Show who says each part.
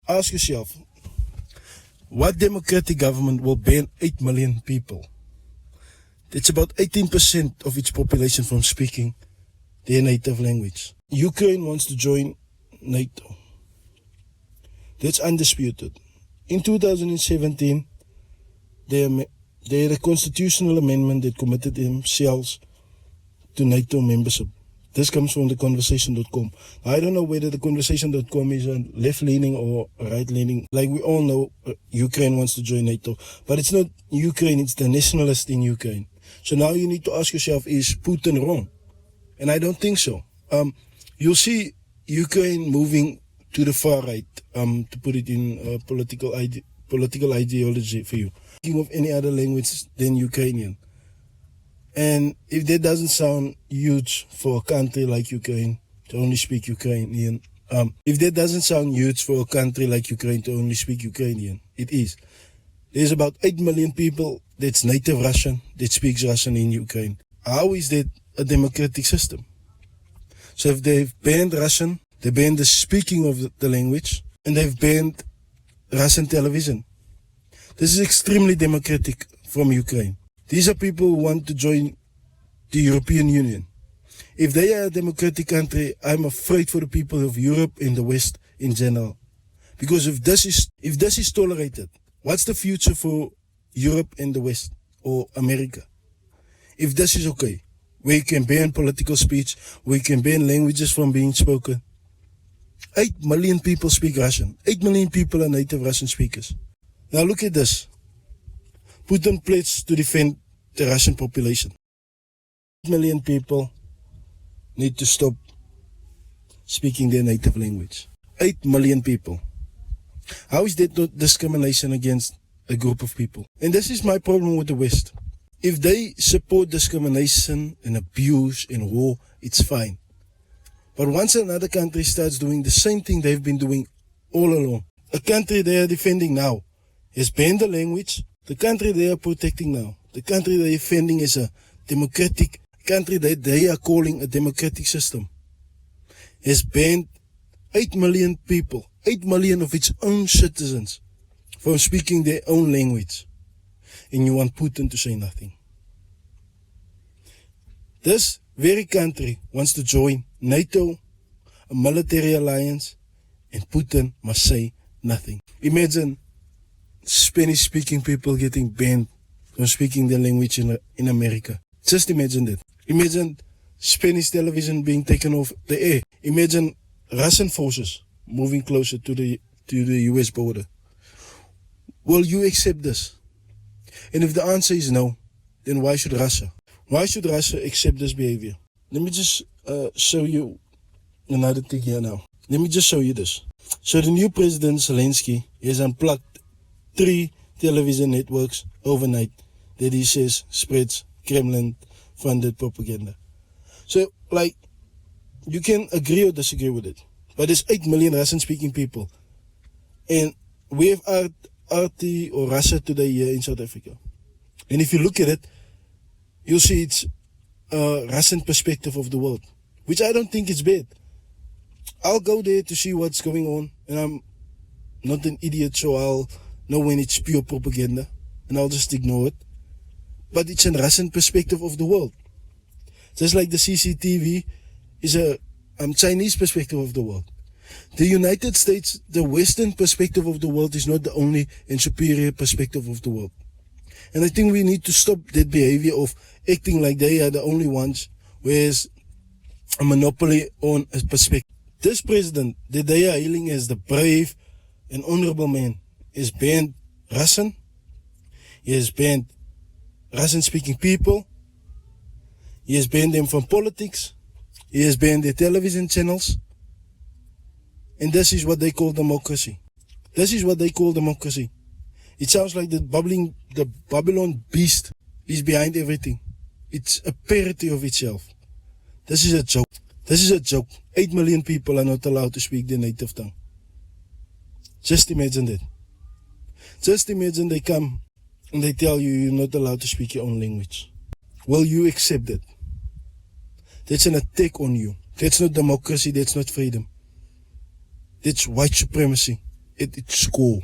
Speaker 1: Ask yourself, what democratic government will ban 8 million people? That's about 18% of its population from speaking their native language. Ukraine wants to join NATO. That's undisputed. In 2017, they had a constitutional amendment that committed themselves to NATO membership. This comes from the conversation.com. I don't know whether the conversation.com is a left-leaning or right-leaning. Like we all know, Ukraine wants to join NATO. But it's not Ukraine, it's the nationalists in Ukraine. So now you need to ask yourself, is Putin wrong? And I don't think so. You'll see Ukraine moving to the far right, to put it in political ideology for you. Thinking of any other language than Ukrainian. And if that doesn't sound huge for a country like Ukraine to only speak Ukrainian, if that doesn't sound huge for a country like Ukraine to only speak Ukrainian, it is. There's about 8 million people that's native Russian, that speaks Russian in Ukraine. How is that a democratic system? So if they've banned Russian, they banned the speaking of the language, and they've banned Russian television. This is extremely democratic from Ukraine. These are people who want to join the European Union. If they are a democratic country, I'm afraid for the people of Europe and the West in general. Because if this is tolerated, what's the future for Europe and the West or America? If this is okay, where you can ban political speech, where you can ban languages from being spoken. 8 million people speak Russian. 8 million people are native Russian speakers. Now look at this. Putin pledged to defend the Russian population. 8 million people need to stop speaking their native language. 8 million people. How is that not discrimination against a group of people? And this is my problem with the West. If they support discrimination and abuse and war, it's fine. But once another country starts doing the same thing they've been doing all along, a country they are defending now has banned the language. The country they are protecting now, the country they are defending is a democratic country that they are calling a democratic system, has banned 8 million people, 8 million of its own citizens from speaking their own language. And you want Putin to say nothing. This very country wants to join NATO, a military alliance, and Putin must say nothing. Imagine Spanish-speaking people getting banned from speaking their language in America. Just imagine that. Imagine Spanish television being taken off the air. Imagine Russian forces moving closer to the US border. Will you accept this? And if the answer is no, then why should Russia? Why should Russia accept this behavior? Let me just show you another thing here now. Let me just show you this. So the new President Zelensky has unplugged 3 television networks overnight that he says spreads Kremlin-funded propaganda. So, like, you can agree or disagree with it, but there's 8 million Russian-speaking people. And we have RT or Russia Today here in South Africa. And if you look at it, you'll see it's a Russian perspective of the world, which I don't think is bad. I'll go there to see what's going on, and I'm not an idiot, so I'll know when it's pure propaganda, and I'll just ignore it. But it's a Russian perspective of the world. Just like the CCTV is a Chinese perspective of the world. The United States, the Western perspective of the world, is not the only and superior perspective of the world. And I think we need to stop that behavior of acting like they are the only ones, whereas a monopoly on a perspective. This president that they are hailing as the brave and honorable man has banned Russian. He has banned Russian-speaking people. He has banned them from politics. He has banned their television channels. And this is what they call democracy. This is what they call democracy. It sounds like the Babylon beast is behind everything. It's a parody of itself. This is a joke. This is a joke. 8 million people are not allowed to speak their native tongue. Just imagine that. Just imagine they come and they tell you you're not allowed to speak your own language. Will you accept that? That's an attack on you. That's not democracy. That's not freedom. That's white supremacy. at its core.